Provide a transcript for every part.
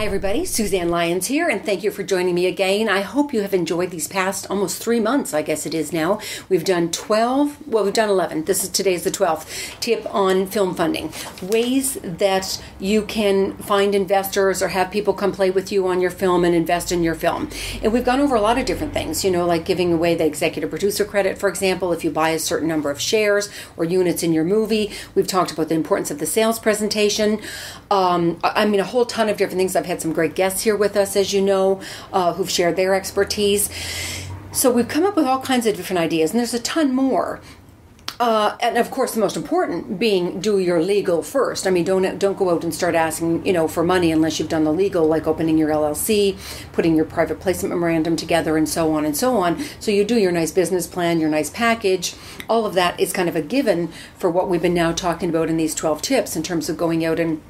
Hi everybody, Suzanne Lyons here, and thank you for joining me again. I hope you have enjoyed these past almost 3 months, I guess it is now. We've done 11. Today's the 12th tip on film funding. Ways that you can find investors or have people come play with you on your film and invest in your film. And we've gone over a lot of different things, like giving away the executive producer credit, for example, if you buy a certain number of shares or units in your movie. We've talked about the importance of the sales presentation. A whole ton of different things. I've had some great guests here with us, as you know, who've shared their expertise. So we've come up with all kinds of different ideas, and there's a ton more. And of course, the most important being do your legal first. Don't go out and start asking, for money unless you've done the legal, like opening your LLC, putting your private placement memorandum together, and so on and so on. So you do your nice business plan, your nice package. All of that is kind of a given for what we've been now talking about in these 12 tips in terms of going out and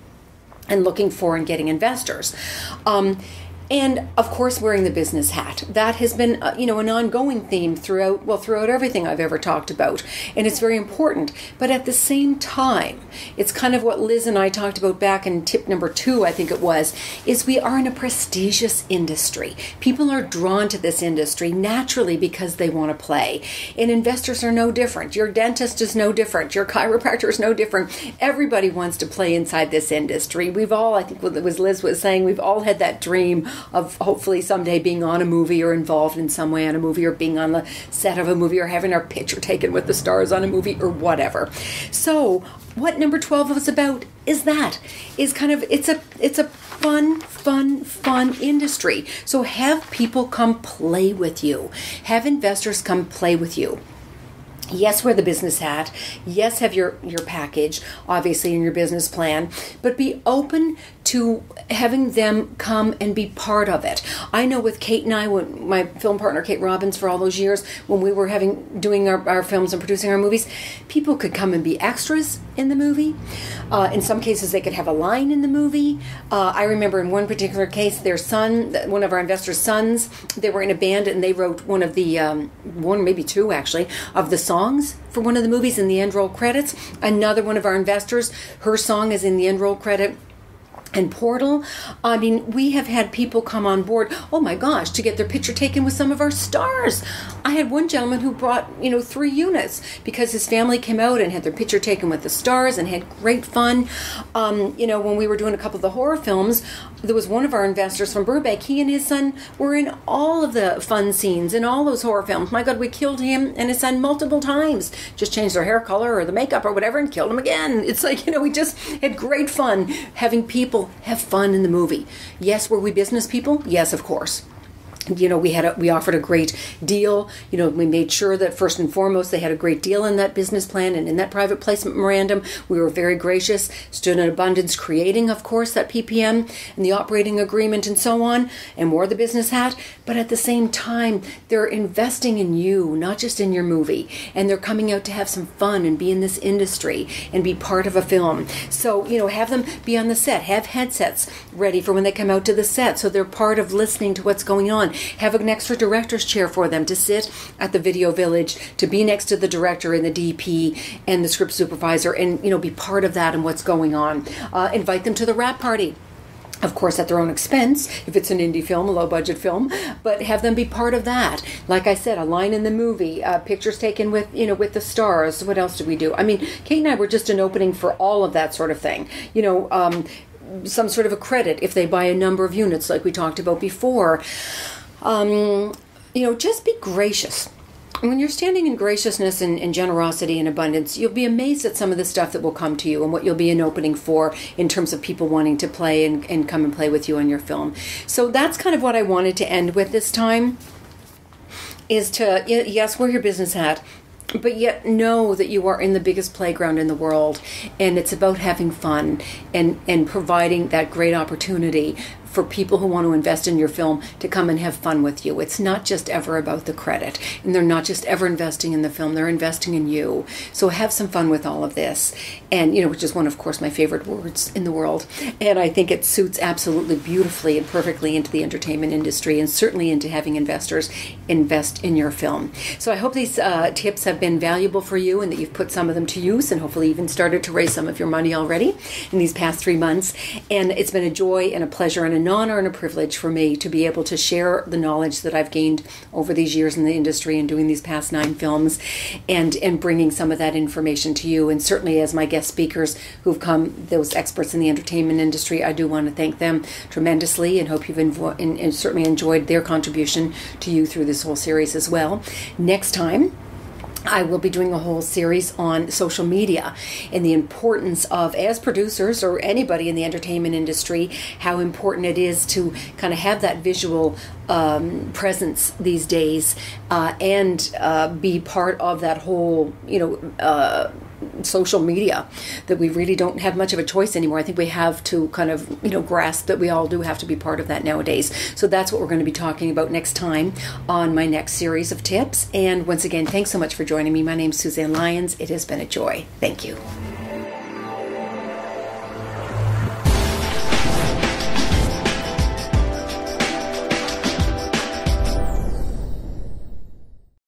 looking for and getting investors. And, of course, wearing the business hat. That has been, an ongoing theme throughout everything I've ever talked about. And it's very important. But at the same time, it's kind of what Liz and I talked about back in tip number 2, I think it was, is we are in a prestigious industry. People are drawn to this industry naturally because they want to play. And investors are no different. Your dentist is no different. Your chiropractor is no different. Everybody wants to play inside this industry. We've all, I think what Liz was saying, we've all had that dream of hopefully someday being on a movie or involved in some way on a movie or being on the set of a movie or having our picture taken with the stars on a movie or whatever. So what number 12 is about is it's a fun industry. So have people come play with you. Have investors come play with you. Yes, wear the business hat. Yes, have your package, obviously, in your business plan. But be open to having them come and be part of it. I know with Kate and I, my film partner, Kate Robbins, for all those years, when we were doing our films and producing our movies, people could come and be extras in the movie. In some cases, they could have a line in the movie. I remember in one particular case, their son, one of our investors' sons, they were in a band and they wrote one of the, maybe two actually, of the songs for one of the movies in the end roll credits. Another one of our investors, her song is in the end roll credit. And Portal, we have had people come on board, oh my gosh, to get their picture taken with some of our stars. I had one gentleman who brought, 3 units because his family came out and had their picture taken with the stars and had great fun. When we were doing a couple of the horror films, there was one of our investors from Burbank. He and his son were in all of the fun scenes in all those horror films. My God, we killed him and his son multiple times. Just changed their hair color or the makeup or whatever and killed him again. It's like, we just had great fun having people have fun in the movie. Yes, were we business people? Yes, of course. We offered a great deal. We made sure that first and foremost they had a great deal in that business plan and in that private placement memorandum. We were very gracious, stood in abundance, creating, of course, that PPM and the operating agreement and so on, and wore the business hat. But at the same time, they're investing in you, not just in your movie. And they're coming out to have some fun and be in this industry and be part of a film. So, have them be on the set, have headsets ready for when they come out to the set so they're part of listening to what's going on. Have an extra director's chair for them to sit at the video village, to be next to the director and the DP and the script supervisor and, be part of that and what's going on. Invite them to the wrap party. Of course, at their own expense, if it's an indie film, a low-budget film, but have them be part of that. Like I said, a line in the movie, pictures taken with, with the stars. What else did we do? Kate and I were just an opening for all of that sort of thing. Some sort of a credit if they buy a number of units, like we talked about before. Just be gracious. When you're standing in graciousness and generosity and abundance, you'll be amazed at some of the stuff that will come to you and what you'll be an opening for in terms of people wanting to play and come and play with you on your film. So that's kind of what I wanted to end with this time, is to, yes, wear your business hat, but yet know that you are in the biggest playground in the world, and it's about having fun and providing that great opportunity for people who want to invest in your film to come and have fun with you. It's not just ever about the credit, and they're not just ever investing in the film, they're investing in you. So have some fun with all of this, and which is one, of course, my favorite words in the world, and I think it suits absolutely beautifully and perfectly into the entertainment industry, and certainly into having investors invest in your film. So I hope these tips have been valuable for you, and that you've put some of them to use, and hopefully even started to raise some of your money already in these past 3 months. And it's been a joy and a pleasure and an honor and a privilege for me to be able to share the knowledge that I've gained over these years in the industry and doing these past 9 films, and bringing some of that information to you. And certainly as my guest speakers who've come, those experts in the entertainment industry, I do want to thank them tremendously and hope you've certainly enjoyed their contribution to you through this whole series as well. Next time, I will be doing a whole series on social media and the importance of, as producers or anybody in the entertainment industry, how important it is to kind of have that visual presence these days, and be part of that whole, social media, that we really don't have much of a choice anymore. I think we have to kind of, grasp that we all do have to be part of that nowadays. So that's what we're going to be talking about next time on my next series of tips. And once again, thanks so much for joining me. My name's Suzanne Lyons. It has been a joy. Thank you.